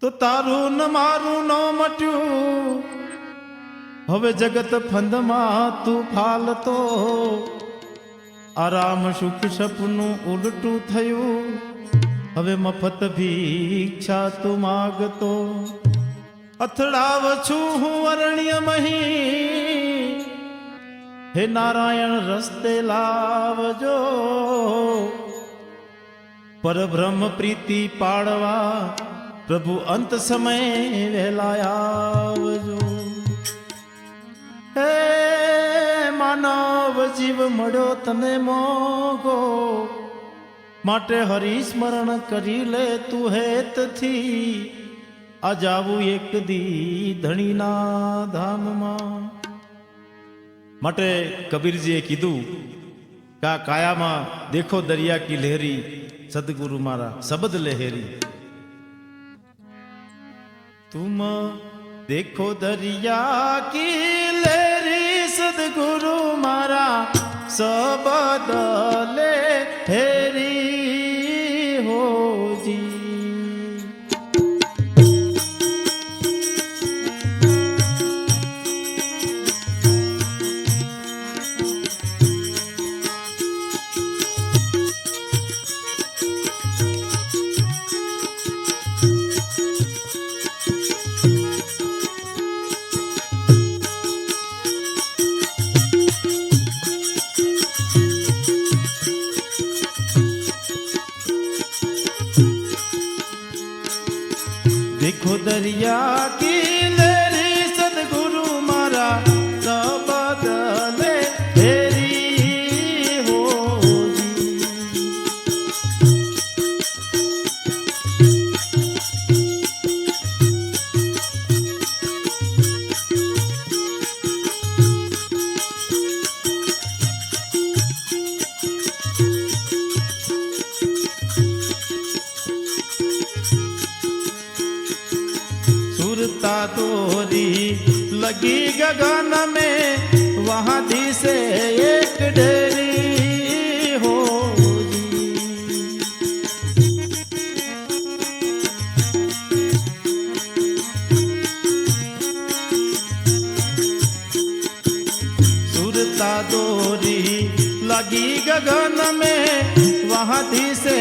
તો તારું ન મારું ન મટ્યું, હવે જગત ફંદમાં તું ફાલતો, આરામ સુખ સપનું ઉલટું થયું, હવે મફત ભિક્ષા તું માગતો. અથડાવ છું હું અરણ્ય મહી, હે નારાયણ રસ્તે લાવજો, પરબ્રહ્મ પ્રીતિ પાડવા પ્રભુ અંત સમય વહેલા આવજો. હે માનવ જીવ મળ્યો તને મોગો, માટે હરિસ્મરણ કરી લે તું હેતથી, આ જાવું એક દી ધણીના ધામમાં. માટે કબીરજીએ કીધું કે આ કાયામાં દેખો દરિયા કી લહેરી, સદગુરુ મારા શબ્દ લહેરી. तुम देखो दरिया की लहरी, सदगुरु मारा सबद लहरी हो जी. देखो दरिया की लहरी, सदगुरु मारा सबद लहरी हो जी. सुरता तोरी लगी गगन में, वहां दी से एक डेरी हो जी. सुरता तोरी लगी गगन में, वहां दी से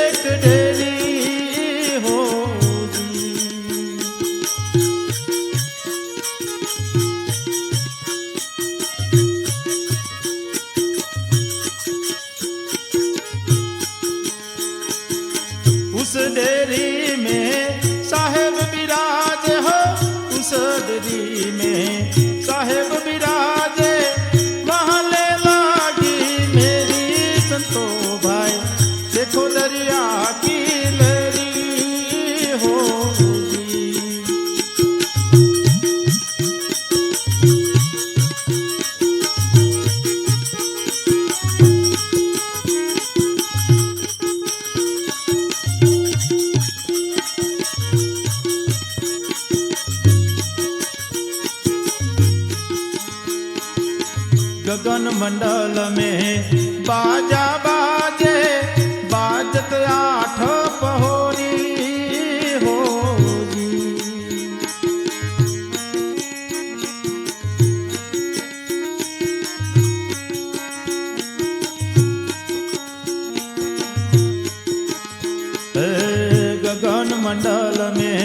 एक डेरी हो. उस डेरी में साहेब विराज हो, उस डेरी में साहेब विराजे, वहाँ ले लागी मेरी संतो भाई, देखो दरिया की लहरी हो जी. गगन मंडल में बाजा बाजे, बाजत आठ पहोरी हो जी. गगन मंडल में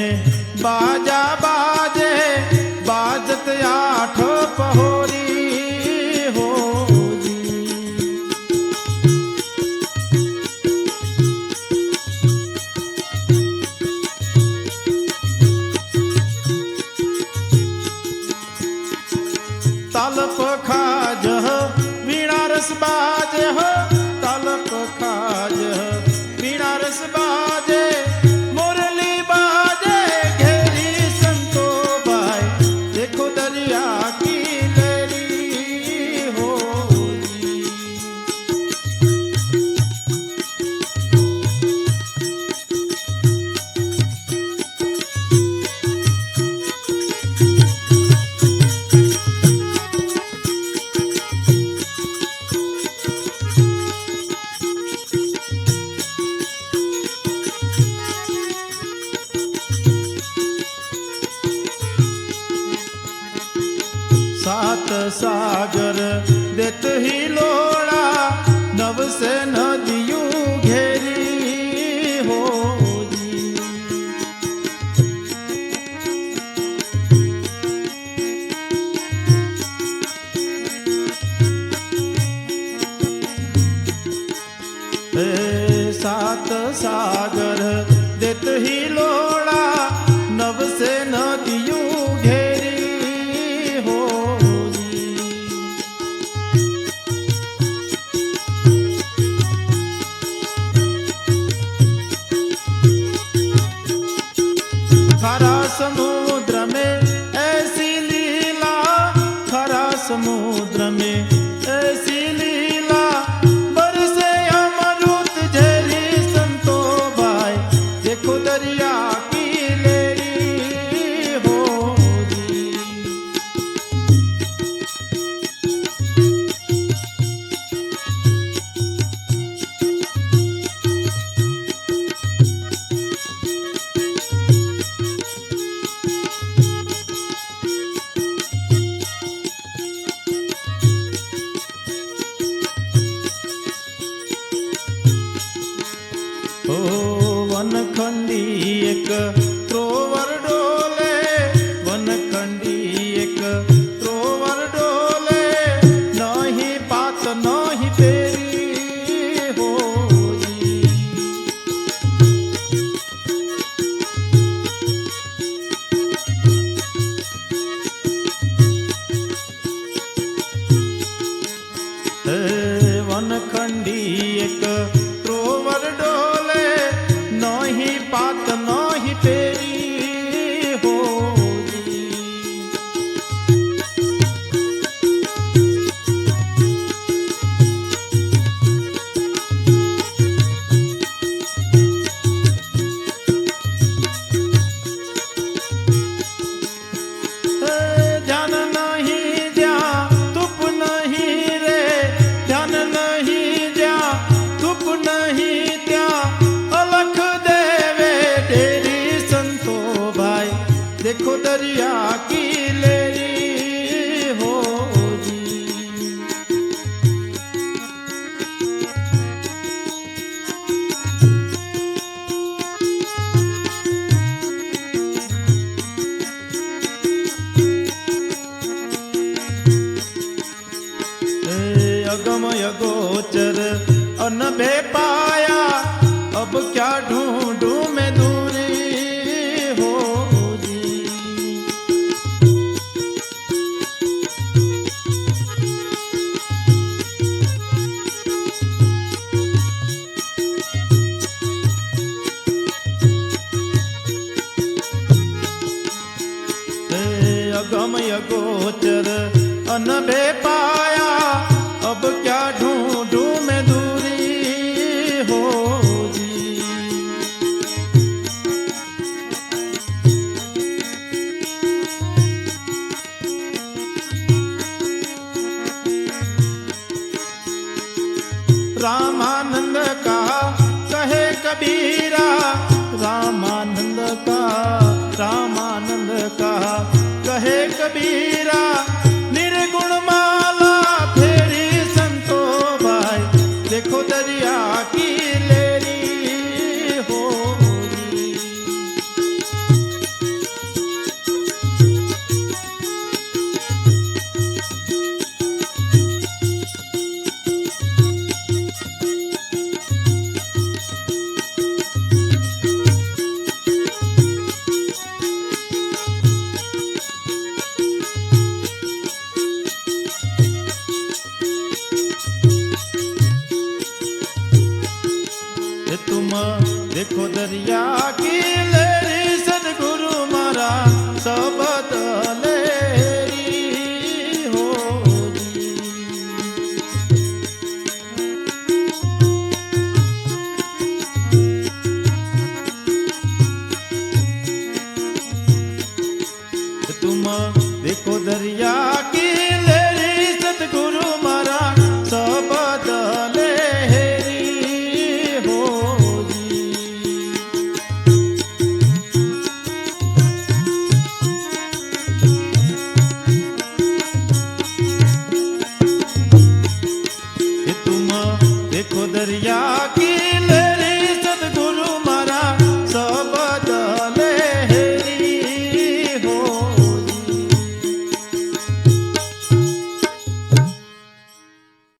बाजा बाजे, बाजत आठ पहोरी हो जी. तालप खाज वीणा रस बाजे हो, तालप खाज वीणा रस बाजे, मुरली बाजे घेरी संतो भाई, देखो दरिया की लहरी सागर देत ही लोड़ा नव से नदियों घेरी हो जी। सात सागर देत ही लोड़ा नव से नदियों घेरी हो जी। खरा समुद्र में ऐसी लीला, खरा समुद्र में ऐसी लीला, बरसे अमृत झरी संतो भाई, देखो दरिया की लेरी हो जी। ओ वनखंडी एक त्रोवर डोले, वनखंडी एक त्रोवर डोले, नहीं पात नहीं पेरी हो जी। वनखंडी एक त्रोवर डोले, नहीं पात नहीं पेरी हो जी। ध्यान नहीं द्या तुप नहीं रे, ध्यान नहीं द्या तुप नहीं त्या, अलख देवे तेरी संतो भाई, देखो दरिया की लेरी हो जी। अगम यगोचर अनभे पाया, अब क्या ढूंढूं मैं दूरी हो जी। अगम यगोचर अनभे पाया,